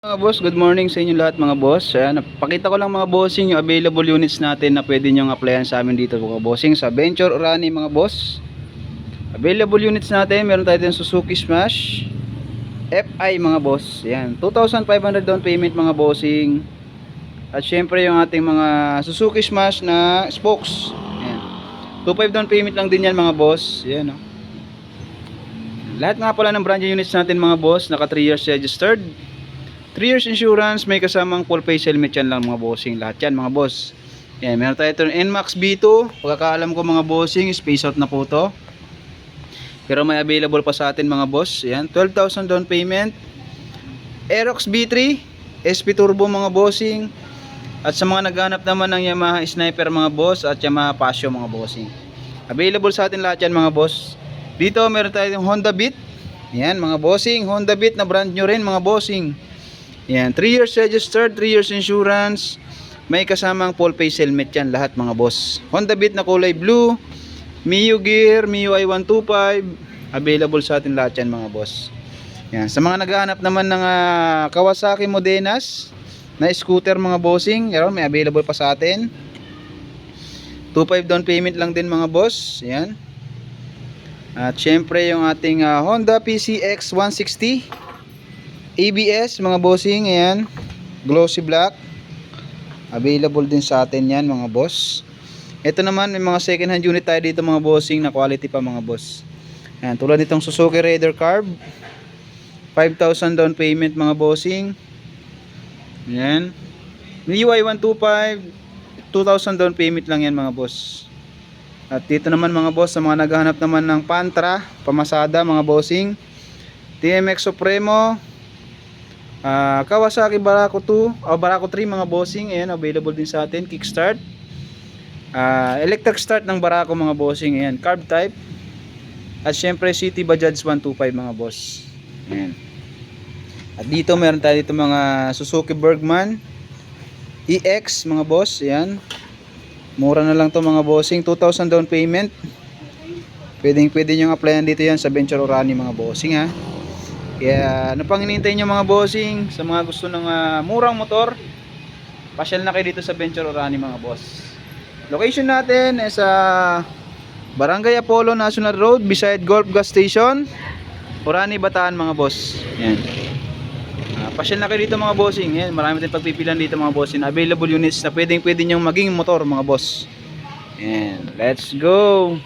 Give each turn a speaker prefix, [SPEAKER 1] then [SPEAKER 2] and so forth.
[SPEAKER 1] Mga boss, good morning sa inyo lahat mga boss. Ayan, pakita ko lang mga bossing yung available units natin na pwede nyo applyan sa amin dito mga bossing sa Venture Orani mga boss. Available units natin, meron tayo din Suzuki Smash FI mga boss. Ayan, 2,500 down payment mga bossing. At syempre yung ating mga Suzuki Smash na spokes. Ayan, 2,500 down payment lang din yan mga boss. Ayan, no? Lahat nga pala ng brand new units natin mga boss, naka 3 years registered. 3 years insurance, may kasamang full face helmet yan lang mga bossing. Lahat yan mga boss. Yan, meron tayo ito NMAX B2. Pagkakaalam ko mga bossing, space out na po to. Pero may available pa sa atin mga boss. Yan, 12,000 down payment. Aerox B3 SP Turbo mga bossing. At sa mga naghanap naman ng Yamaha Sniper mga boss at Yamaha Passion mga bossing, available sa atin lahat yan mga boss. Dito meron tayo yung Honda Beat. Yan mga bossing, Honda Beat na brand new rin mga bossing. Yan, 3 years registered, 3 years insurance. May kasamang full face helmet yan lahat mga boss. Honda Beat na kulay blue. Mio Gear, Mio i125. Available sa atin lahat yan mga boss. Yan, sa mga naghahanap naman ng Kawasaki Modenas na scooter mga bossing, yan, may available pa sa atin. 2,500 down payment lang din mga boss. Yan. At syempre yung ating Honda PCX 160 ABS mga bossing, ayan, glossy black, available din sa atin yan mga boss. Ito naman may mga second hand unit tayo dito mga bossing na quality pa mga boss. Ayan, tulad nitong Suzuki Raider Carb, 5,000 down payment mga bossing. Ayan, Mio i125, 2,000 down payment lang yan mga boss. At dito naman mga boss, sa mga naghahanap naman ng Pantra pamasada mga bossing, TMX Supremo, Kawasaki Barako 2 o Barako 3 mga bossing, ayan, available din sa atin. Kickstart, electric start ng Barako mga bossing, ayan, carb type. At syempre City Bajaj 125 mga boss, ayan. At dito meron tayo dito mga Suzuki Bergman EX mga boss, ayan, mura na lang to mga bossing, 2,000 down payment. Pwede nyo applyan dito yan sa Venture Orani mga bossing ha. Kaya ano pang hinihintay nyo mga bossing, sa mga gusto ng murang motor, pasyal na kayo dito sa Venture Orani mga boss. Location natin is Barangay Apollo National Road beside Golf Gas Station, Orani, Bataan mga boss. Yan. Pasyal na kayo dito mga bossing. Yan, marami tayong pagpipilan dito mga bossing. Available units na pwede nyong maging motor mga boss. Yan, let's go.